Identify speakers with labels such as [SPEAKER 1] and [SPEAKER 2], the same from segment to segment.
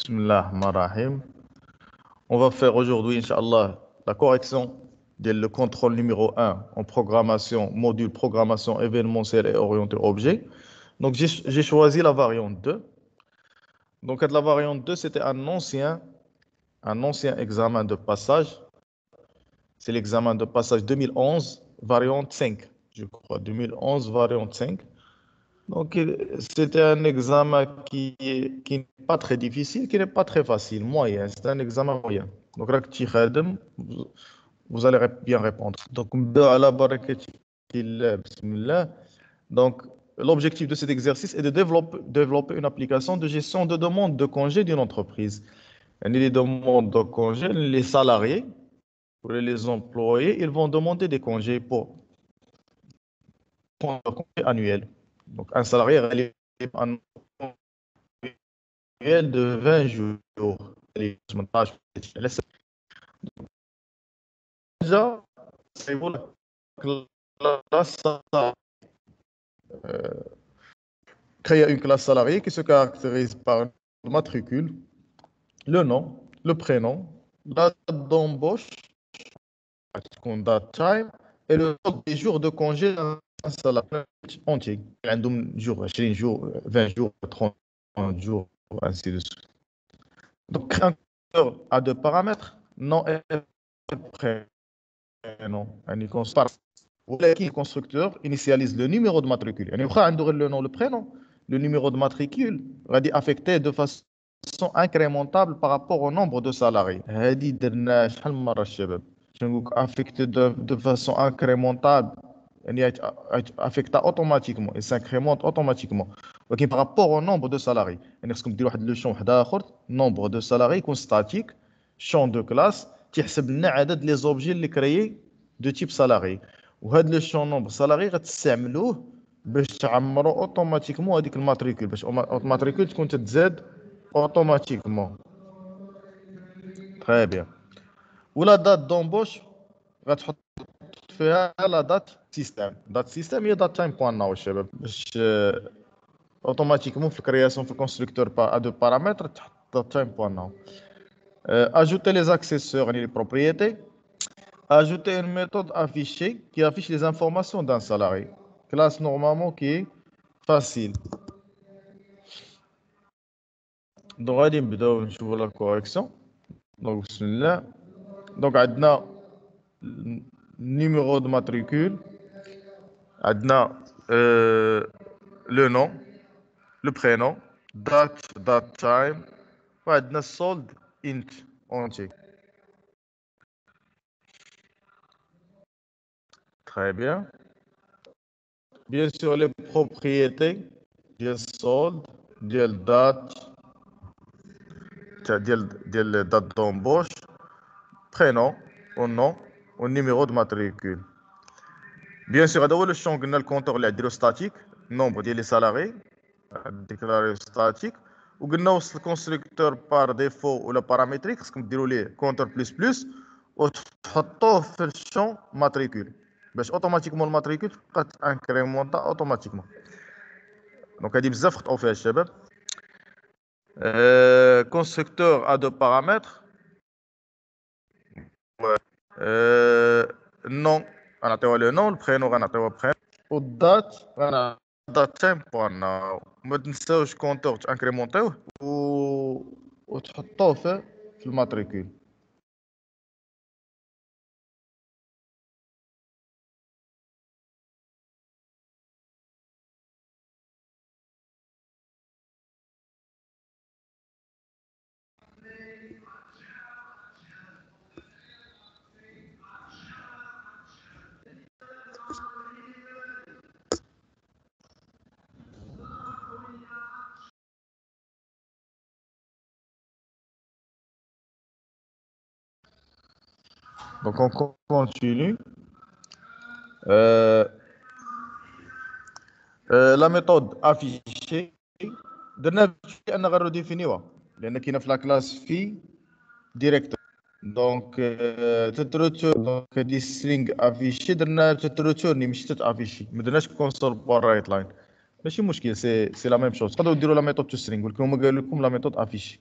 [SPEAKER 1] Bismillahirrahmanirrahim. On va faire aujourd'hui, Inch'Allah, la correction le contrôle numéro 1 en programmation, module programmation événementielle et orienté objet. Donc, j'ai choisi la variante 2. Donc, la variante 2, c'était un ancien examen de passage. C'est l'examen de passage 2011, variante 5, je crois. 2011, variante 5. Donc, c'était un examen qui n'est pas très difficile, qui n'est pas très facile, moyen. C'est un examen moyen. Donc, راك خادم, vous allez bien répondre. Donc, نبداو على بركة الله, bismillah. Donc, l'objectif de cet exercice est de développer une application de gestion de demande de congé d'une entreprise. Et les demandes de congé, les salariés, pour les employés, ils vont demander des congés pour un congé annuel. Donc, un salarié réalise un annuel de 20 jours. Déjà, c'est pour la classe créer une classe salariée qui se caractérise par le matricule, le nom, le prénom, la date d'embauche, date time, et le nombre des jours de congé d'un salarié entier. عندهم jours, 20 jours, 20 jours, 30 jours, ainsi de suite. Donc, créer un constructeur à deux paramètres, nom et prénom. Le constructeur initialise le numéro de matricule. يعني واخا عنده غير le nom, le prénom, le numéro de matricule غادي affecté de façon incrémentable par rapport au nombre de salariés. هذه درنا شحال من مرة الشباب. نقول affecté de façon incrémentable. يعني affecté automatiquement et s'incrémente automatiquement. ولكن par rapport au nombre de salariés. يعني خصكم ديروا واحد لو شون واحد آخر, nombre de salariés يكون statique, champ de classe تيحسب لنا عدد لي زوبجي اللي كريي دو تيب سالاري. وهذا لو شون نومبر سالاري غتستعملوه باش تعمروا اوتوماتيكمون هذيك الماتريكول, باش الماتريكول تكون تتزاد اوتوماتيكمون. تري بيان. ولا دات دومبوش غتحط فيها لا دات سيستم. دات سيستم هي دات تايم بوان ناو الشباب, باش اوتوماتيكمون في الكرياسيون في الكونستركتور با دو بارامتر تحط دات تايم بوان ناو. اجوتي لي اكسيسور يعني لي بروبريتي. Ajouter une méthode affichée qui affiche les informations d'un salarié. Classe normalement qui est facile. Donc, on va نشوفوا la correction. Donc, bismillah. Donc, on a numéro de matricule, on a le nom, le prénom, date time, on a solde int entier. Très bien. Bien sûr, les propriétés, ديال solde, ديال date, ديال date d'embauche, prénom ou nom ou numéro de matricule. Bien sûr, هذا هو le champ قلنا الكونتور اللي عنديرو statique, nombre ديال les salariés déclaré statique, وقلنا وسط الكونستركتور بار ديفو ولا بارامتريك خصكم ديروا ليه كونتور بلس بلس وتحطوه في الشون ماتريكول باش اوتوماتيكمون الماتريكول تبقى انكريمونطا اوتوماتيكمون. دونك هادي بزاف خطأوا فيها الشباب. constructeur à deux paramètres. Non, غنعطيوها le nom, le prénom غنعطيوها prénom, والدات غنعطيوها date time بوان. ما تنساوش كونتور تانكريمونطيوه وتحطوه في الماتريكول. Donc on continue. La méthode affichée درنا أن غير ديفينيوها لأن كاينة في لا كلاس في ديريكتور. دونك تتروتور دونك هادي سترينغ افيشي درنا تتروتورني ماشي تتافيشي, ما درناش كونسول بار رايت لاين. ماشي مشكل, سي لا ميم شوز. تقدروا ديروا لا ميثود تو سترينغ ولكن هما قالوا لكم لا ميثود افيشي.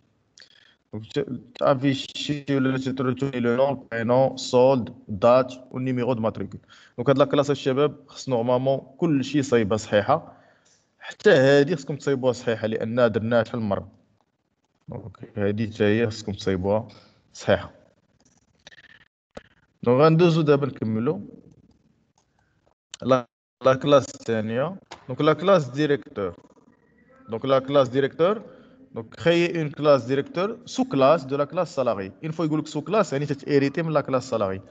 [SPEAKER 1] Donc, tu affiches le nom, le prénom, solde, date ou numéro de matricule. Donc, هاد لا كلاس الشباب خص نورمالمون كل شيء صايبه صحيحه، حتى هذه خصكم تصايبوها صحيحه لانها درناها شحال من مره. دونك هذه حتى هي خصكم تصايبوها صحيحه. دونك غندوزو دابا نكملو لا كلاس الثانيه. دونك لا كلاس ديريكتور. Donc la classe directeur, donc créer une classe directeur sous-classe de la classe salarié. Une fois que sous-classe, elle est héritée de la classe salariée.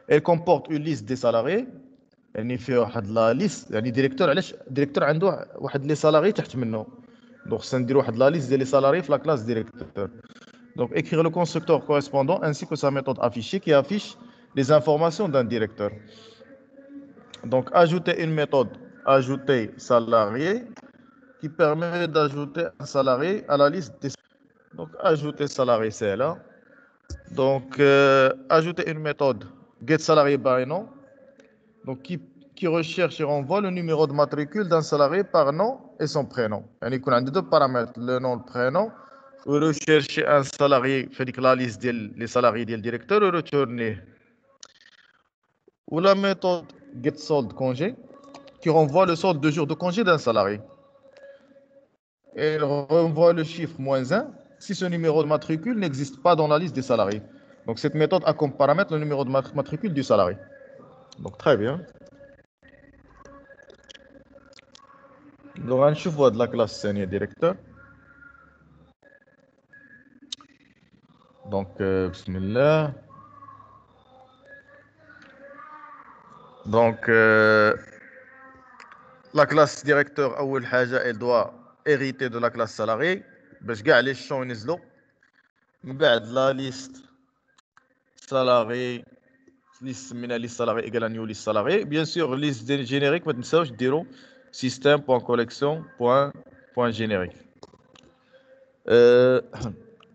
[SPEAKER 1] Elle comporte une liste des salariés. يعني في واحد لا ليست، يعني ديريكتور، علاش ديريكتور عنده واحد لي سالاري تحت منه. دونك خصنا ندير واحد لا ليست ديال لي سالاري في لا كلاس ديريكتور. Donc écrire le constructeur correspondant ainsi que sa méthode affichée qui affiche les informations d'un directeur. Donc ajouter une méthode, ajouter salarié, qui permet d'ajouter un salarié à la liste des... Donc, ajouter salarié, c'est là. Donc, ajouter une méthode getSalaryByNom, donc qui recherche et renvoie le numéro de matricule d'un salarié par nom et son prénom. Il y a deux paramètres, le nom et le prénom. Ou rechercher un salarié, fait la liste des salariés du directeur, et retourner. Ou la méthode getSoldeCongé, qui renvoie le solde de jour de congé d'un salarié. Et elle renvoie le chiffre -1 si ce numéro de matricule n'existe pas dans la liste des salariés. Donc cette méthode a comme paramètre le numéro de matricule du salarié. Donc très bien. Donc on voit de la classe senior directeur. Donc bismillah. Donc la classe directeur أول حاجة elle doit hériter de la classe salarié باش كاع les champs ينزلوا. من بعد la liste salarié liste سمينا liste salarié égale à new liste salarié. Bien sûr liste générique ما تنساوش ديروا système.collection.générique.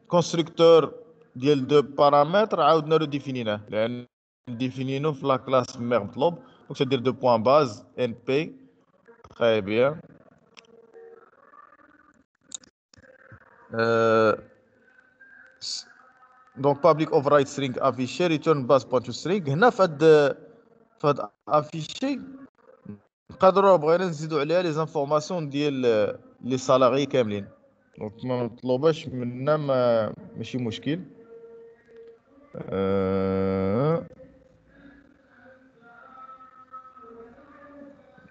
[SPEAKER 1] constructeur ديال deux paramètres عاودنا له ديفينيناه لان ديفينينو في لا كلاس مير مطلوب. دونك تدير دو بوان باز np. très bien. Donc public override string affiché return base point to string. هنا في هاد affiché نقدروا بغينا نزيدوا عليها لي زانفورماسيون ديال لي سالاري كاملين. دونك ما مطلوباش منا ماشي مشكل.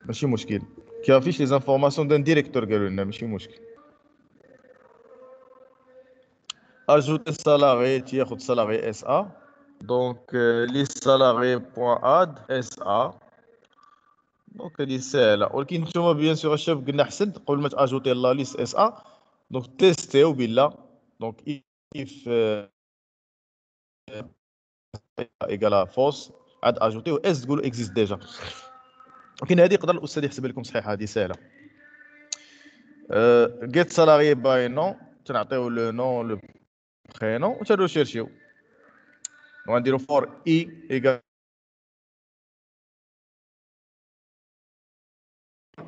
[SPEAKER 1] ماشي مشكل كيافيش لي زانفورماسيون دان ديريكتور قالوا لنا ماشي مشكل. اجوتي السالاري تياخذ سالاري اس ا. دونك لي سالاري بوان اد اس ا. دونك هادي ساهله، ولكن نتوما بيان سور الشباب قلنا حسن قبل ما تاجوتي لا ليست اس ا دونك تيستيو بالله. دونك اف ايكالا فوس عاد اجوتي اس تقولوا اكزيست ديجا. ولكن هذه يقدر الاستاذ يحسب لكم صحيحه، هذه ساهله. get salarié by nom تنعطيو لو نون لو prénom وتريشيرشيو. وغنديرو for i égale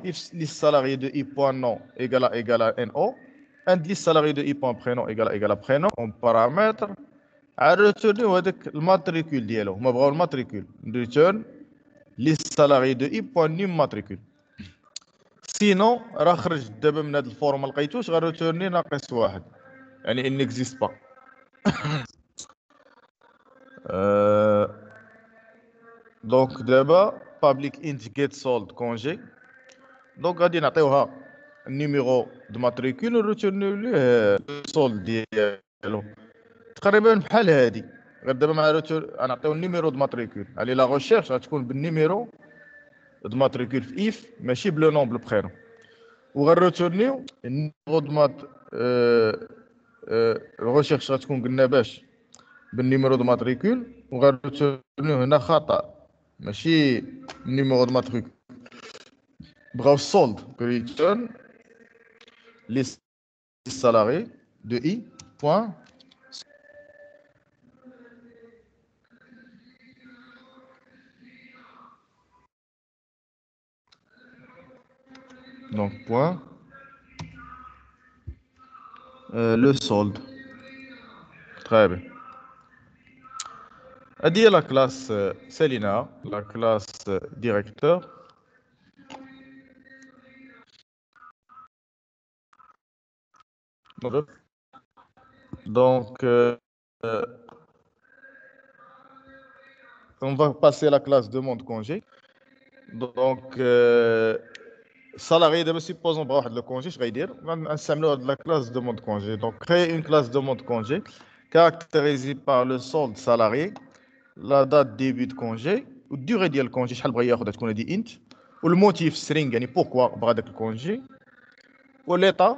[SPEAKER 1] if list salarié de i point nom égale à no and list salarié de i point prénom égale à prénom on paramètre عاد ريتورنيو هذاك الماتريكول ديالو. هما بغاو الماتريكول return list salarié de i point num matricule. سينو راه خرج دابا من هاد الفور ما لقيتوش غير ريتورني ناقص واحد، يعني ان نيكزيست با. دونك دابا public int get sold congé. دونك غادي نعطيوها النيميرو دو ماتريكول ونريتورنيو ليه السولد ديالو تقريبا بحال هادي. غير دابا مع غنعطيو النيميرو دو ماتريكول على لا ريشيرش غتكون بالنيميرو دو ماتريكول في اف ماشي بلو نون بلو برينون. وغنريتورنيو النيميرو دو مات الريشيرش غتكون قلنا باش بالنيميرو دو ماتريكول وغنريتورنيو هنا خطأ ماشي النيميرو دو ماتريكول. بغاو السولد ريتورن les salariés de i point. Donc point le solde. Très bien. هذه هي la classe Selina, la classe directeur. Donc, on va passer à la classe demande congé. Donc, salarié de supposons le congé, je vais dire, la classe demande congé. Donc, créer une classe demande congé caractérisée par le solde salarié, la date début de congé, ou durée de congé, شحال بغا ياخذ تكون هذه int, ou le motif string يعني pourquoi بغا داك الكونجي, ou l'état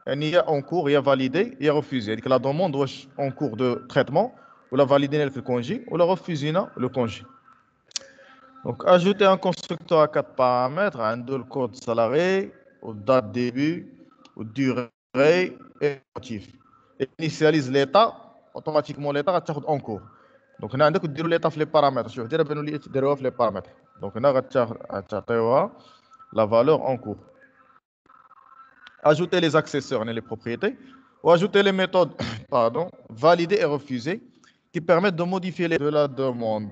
[SPEAKER 1] يعني il y a en cours, il y a validé, il y a refusé. Donc la demande واش en cours de traitement ou la valider le congé ou la refuser le congé. Donc, ajouter un constructeur à 4 paramètres, un le code salarié, ou date début, ou durée et motif. Et initialise l'état, automatiquement l'état va en cours. Donc, on a l'état les paramètres. Je vais dire les paramètres. Donc, on a la valeur en cours. Ajouter les accessoires et les propriétés, ou ajouter les méthodes pardon, valider et refuser qui permettent de modifier de la demande.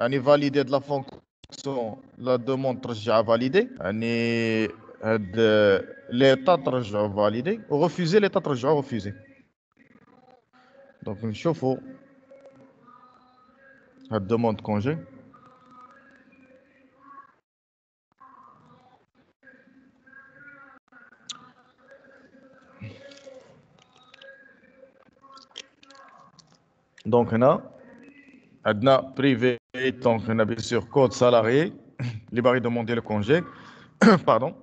[SPEAKER 1] On est validé de la fonction, la demande ترجع validé, يعني l'état ترجع validé, ou refuser l'état ترجع refusé. Donc نشوفوا la demande congé. Donc on a privé, donc on a bien sûr code salarié, les barres demander le congé, pardon.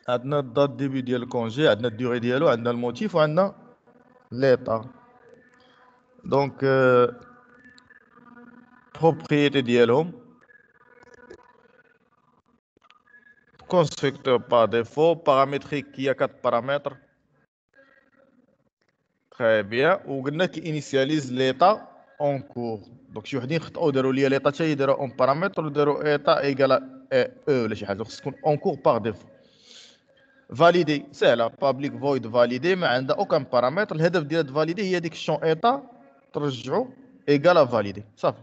[SPEAKER 1] عندنا الدات ديبي ديال الكونجي, عندنا الدوري ديالو, عندنا الموتيف وعندنا l'état. Donc propriété ديالهم, constructeur par défaut, paramétrique qui a 4 paramètres. Très bien. وقلنا qui initialise l'état en cours. Donc شي وحدين خطأوا داروا لي l'état حتى يديروا en paramètre وداروا état égal à e ولا شي حاجه, خص تكون en cours par défaut. فاليدي سهله, public void validé ما عندها aucun paramètre. الهدف ديال فاليدي هي ديك الشون état ترجعوا égal à validé صافي.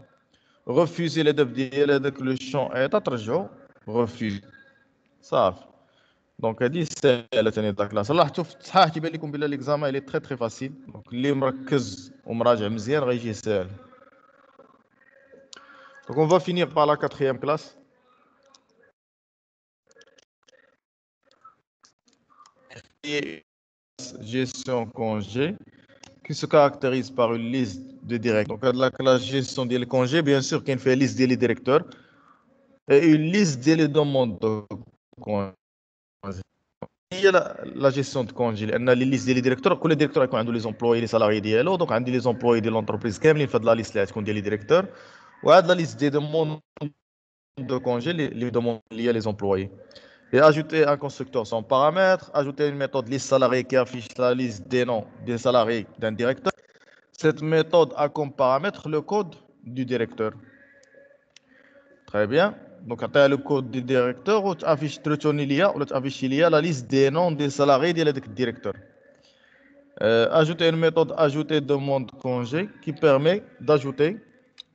[SPEAKER 1] refuser الهدف ديال هذاك لو شون état ترجعوا refuse صافي. دونك هذه سهله ثاني داك لاصه. لاحظتوا في الصحاح تيبان لكم بلا ليكزامان اللي تري تري فاسيل. دونك اللي مركز ومراجع مزيان غيجي ساهل. دونك on va finir par la 4e classe. Gestion congé qui se caractérise par une liste de directeurs. Donc la classe gestion des congés, bien sûr qu'il fait une liste des directeurs et une liste des demandes de congé. هي لا جيستيون دو كونجي, لان لي ليست ديال لي ديريكتور, كل ديريكتور يكون عنده لي زومبلوي لي سالاري ديالو. دونك عندي لي زومبلوي ديال لونتربريز كاملين في هاد لا ليست اللي غتكون ديال لي ديريكتور, وهاد لا ليست دي دوموند دو كونجي لي دوموند ليا لي زومبلوي. Et ajouter un constructeur sans paramètres, ajouter une méthode liste salarié qui affiche la liste des noms des salariés d'un directeur. Cette méthode a comme paramètre le code du directeur. Très bien. Donc, tu as le code du directeur ou tu affiches la liste des noms des salariés du directeur. Ajouter une méthode ajouter demande congé qui permet d'ajouter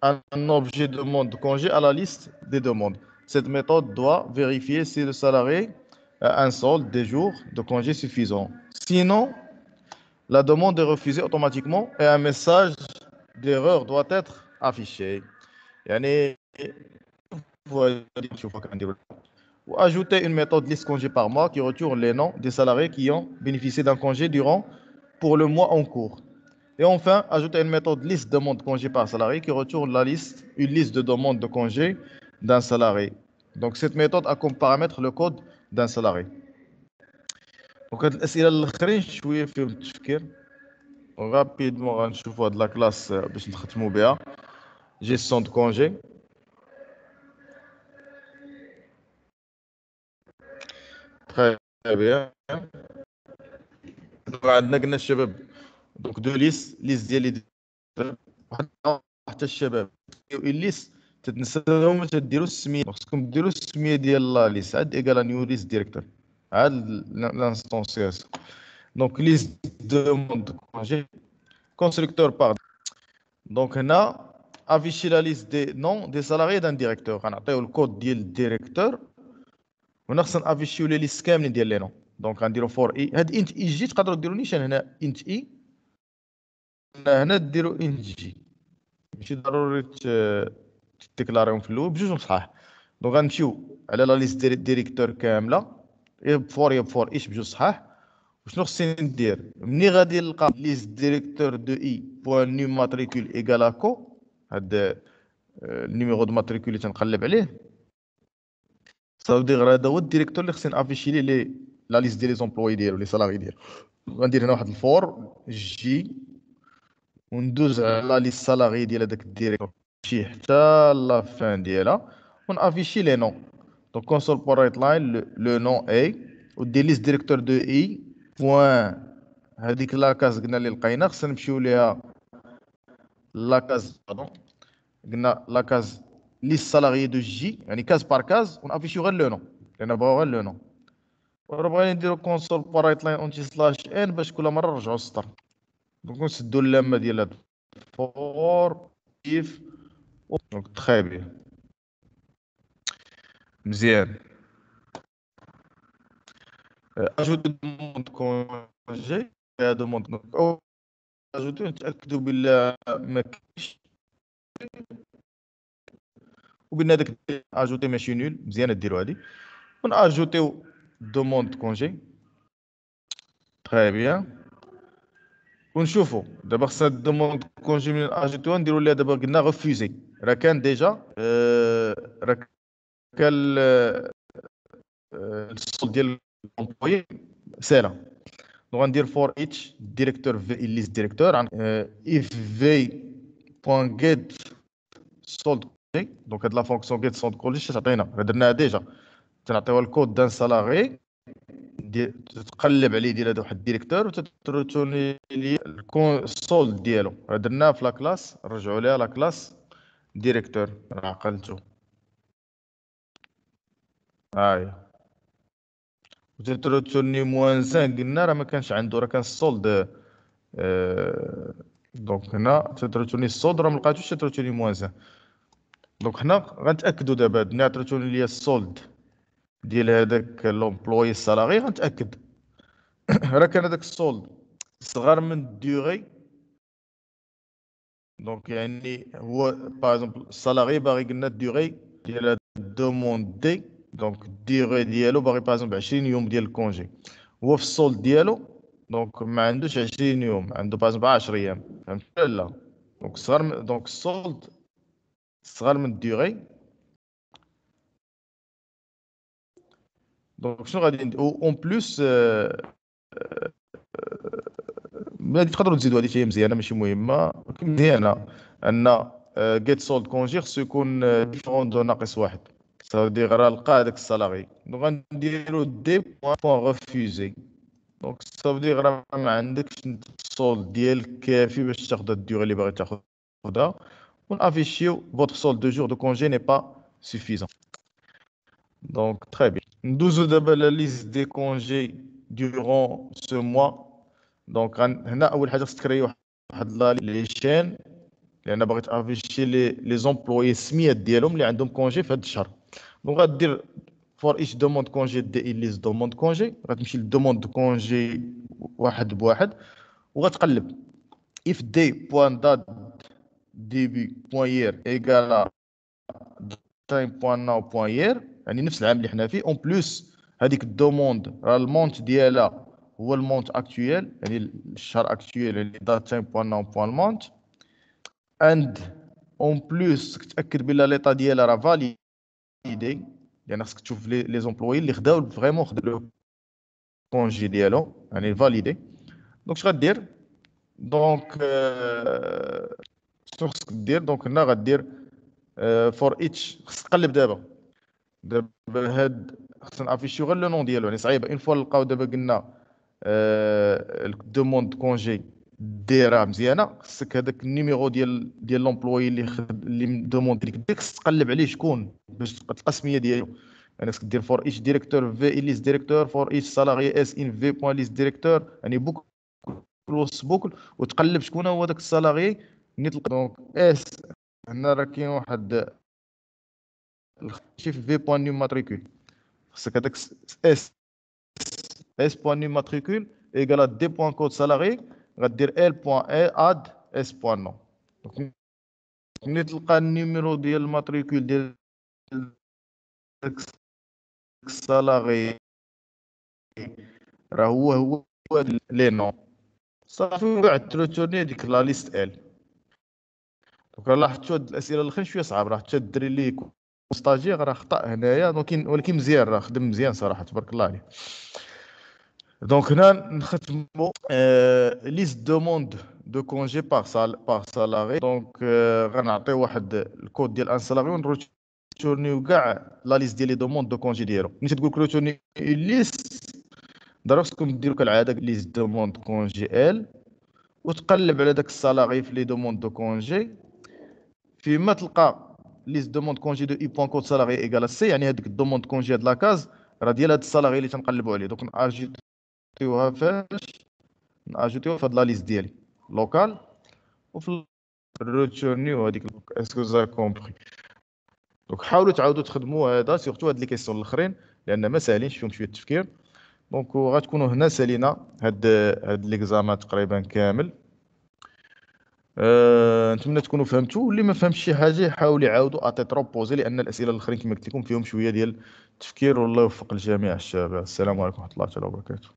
[SPEAKER 1] un objet demande congé à la liste des demandes. Cette méthode doit vérifier si le salarié a un solde des jours de congé suffisant. Sinon, la demande est refusée automatiquement et un message d'erreur doit être affiché. يعني ou ajouter une méthode liste congé par mois qui retourne les noms des salariés qui ont bénéficié d'un congé durant pour le mois en cours. Et enfin, ajouter une méthode liste demande congé par salarié qui retourne une liste de demandes de congé d'un salarié. Donc cette méthode a comme paramètre le code d'un salarié. Donc هاد الاسئله الاخرين شويه فيهم التفكير. rapidement غنشوفوا هاد لا كلاس باش نختموا بها. gestion de congé. Très bien. عندنا قلنا الشباب, دونك دو ليست ديال حتى الشباب ليست تتنساو ما تديروا السميه, خصكم ديروا السميه ديال لا ليست عاد ايكال نيو ليست ديريكتور عاد لانستونسياسيون. دونك ليست دوموند كونجي constructeur par دونك هنا افيشي لا ليست دي نون دي سالاري دان ديريكتور، غنعطيو الكود ديال الديريكتور وهنا خصنا افيشيو لي ليست كاملين ديال لي نون. دونك غنديرو فور اي، هاد انت اي جي تقدروا ديروا نيشان هنا انت اي، هنا ديروا انت جي، ماشي ضروري تديكلاريهم في الاول بجوج صحاح. دونك غنمشيو على لا ليست ديريكتور كامله يب فور ايش بجوج صحاح. وشنو خصني ندير ملي غادي نلقى ليست ديريكتور دو اي بوان نيو ماتريكول ايكال اكو، هاد النيميرو دو ماتريكول اللي تنقلب عليه، صافي غير هذا هو الديريكتور اللي خصني نافيشي ليه لا ليست ديال لي زومبلوي ديالو لي سالاري ديالو. غندير هنا واحد الفور جي وندوز على لا ليست سالاري ديال هذاك الديريكتور ماشي حتى لا فان ديالها ونافيشي لي نون. دونك كونسول بور رايت لاين لو نون اي ودير ليست ديريكتور دو اي بوان هذيك لاكاز قلنا اللي لقينا خصنا نمشيو ليها لاكاز باردون، قلنا لاكاز ليست سالاري دو جي يعني كاز بار كاز ونافيشيو غير لو نون لان بغاو غير لو نون. وراه بغينا نديرو كونسول بار رايت لاين اونتي سلاش ان باش كل مره نرجعو السطر. دونك نسدو اللامه ديال هاد فور اف. دونك تخي بيان مزيان. اجوتي دوموند كونجي دوموند او اجوتي نتاكدوا بلا ما كاينش وقلنا داك اجوتي ماشي نول، مزيان ديروا هادي وناجوتيو دوموند كونجي. تري بيان ونشوفوا دابا خصنا دوموند كونجي من اجوتيو نديروا ليها دابا قلنا غوفوزي، راه كان ديجا راه كان الصوت ديال الامبلوي سالا. دونك غندير فور ايتش ديريكتور في ليست ديريكتور عن اف في بوان جيت سولد كولي. دونك هاد لا فونكسيون جيت سولد كولي اش تعطينا راه درناها ديجا، تنعطيوها الكود دان سالاري تتقلب عليه ديال هذا واحد الديريكتور وتتروتوني لي السولد ديالو، راه درناها في لا كلاس نرجعوا ليها لا كلاس ديريكتور راه عقلتو. هاهي وتتروتوني موان سان قلنا راه ما كانش عنده، راه كان السولد دونك هنا تتروتوني السولد راه ما لقيتوش تتروتوني موان سان. دونك حنا غنتاكدوا دابا ملي عطيتوني ليا السولد ديال هذاك لومبلوي السالاري غنتاكد راه كان هذاك السولد صغر من الديوغي. دونك يعني هو باغ اكزومبل السالاري باغي قلنا الديوغي ديال هاد الدوموند دي، دونك الديوغي ديالو باغي باغ اكزومبل 20 يوم ديال الكونجي، هو في السولد ديالو دونك ما عندوش 20 يوم، عنده باغ اكزومبل 10 ايام، فهمت ولا لا؟ دونك صغر دونك السولد صغر من الديوغي. دونك شنو غادي ندير اون بلوس هادي تقدروا تزيدوا هادي هي مزيانه ماشي مهمه ولكن مزيانه ان جيت سولد كونجي خصو يكون ديفرون دو ناقص واحد، صافي غير لقى هذاك السالاري. دونك غنديرو دي بوان ريفوزي. دونك صافي غير ما عندكش السولد ديالك كافي باش تاخذ الديوغي اللي باغي تاخذها ونافيشيو فوتر سولد دو جور دو كونجي ني با سوفيزون. دونك تري بيان ندوزو دابا لا ليست دي كونجي دورون سو موا. دونك هنا اول حاجه خصك تكري واحد لي شين لان باغي تافيشي لي زومبلوي السميات ديالهم اللي عندهم كونجي في هذا الشهر. دونك غدير فور ايش دوموند كونجي دي ليست دوموند كونجي، غتمشي للدوموند كونجي واحد بواحد وغتقلب if day بوان دات ديبي بوان يير ايكالا تايم بوان ناو بوان يير، يعني نفس العام اللي حنا فيه. اون بلوس هذيك الدوموند راه المونت ديالها هو المونت اكتويل، يعني الشهر اكتويل يعني دات تايم بوان ناو بوان المونت. اند اون بلوس تاكد بلا ليطا ديالها راه فاليدي، يعني خصك تشوف لي زومبلوي اللي خداو فريمون خداو كونجي ديالهم يعني فاليدي. دونك اش غدير دونك شنو خصك دير دونك هنا غدير فور ايتش خصك تقلب دابا هاد خصنا نافيشيو غير لو نون ديالو، يعني صعيبه اون فوا نلقاو دابا قلنا دوموند كونجي ديرها مزيانه، خصك هذاك النيميرو ديال لومبلوي اللي دوموند ديك خصك تقلب عليه شكون باش تلقى التقسميه ديالو. يعني خصك دير فور ايتش ديريكتور في ليست ديريكتور فور ايتش سالاري اس ان في بوان ليست ديريكتور، يعني بوكل وسط بوكل وتقلب شكون هو داك السالاري نيت دونك اس. هنا راه كاين واحد شي في في بوان نيم ماتريكول، خصك هذاك اس. اس بوان نيم ماتريكول ايكال دي بوان كود سالاري، غدير ال بوان اي اد اس بوان نو. دونك ملي تلقى النيميرو ديال الماتريكول ديال داك السالاري راه هو لي نو، صافي من بعد تروتورني ديك لا ليست ال. دونك راه لاحظتوا هاد الاسئله الاخرين شويه صعاب، راه حتى الدري اللي يكون ستاجير راه خطا هنايا، ولكن مزيان، راه خدم مزيان صراحه تبارك الله عليه. دونك هنا نختموا ليست دوموند دو كونجي باغ سالاري. دونك غنعطيو واحد الكود ديال ان سالاري ونروتورنيو كاع لا ليست ديال لي دوموند دو كونجي ديالو. ملي تقول روتورني ليست، ضروري خصكم ديروا كالعاده ليست دوموند كونجي ال، وتقلب على داك السالاري في لي دوموند دو كونجي. فيما تلقى ليست دوموند كونجي دو اي بوان كود سالاري ايكال سي، يعني هذيك الدوموند كونجي هاد لاكاز راه ديال هاد السالاري اللي تنقلبوا عليه. دونك ناجيوها فاش ناجيوها في هاد لا ليست ديالي لوكال، وفي الريتورنيو هذيك. اسكو زا كومبري؟ دونك حاولوا تعاودوا تخدموا هذا سيرتو هاد لي كيسيون الاخرين، لان ما ساهلينش فيهم شويه التفكير. دونك غتكونوا هنا سالينا هاد ليكزامان تقريبا كامل. نتمنى تكونوا فهمتوا، واللي ما فهمش شي حاجه يحاول يعاودوا اتي تروبوزي، لان الاسئله الاخرين كما قلت لكم فيهم شويه ديال التفكير. والله يوفق الجميع الشباب. السلام عليكم ورحمه الله تعالى وبركاته.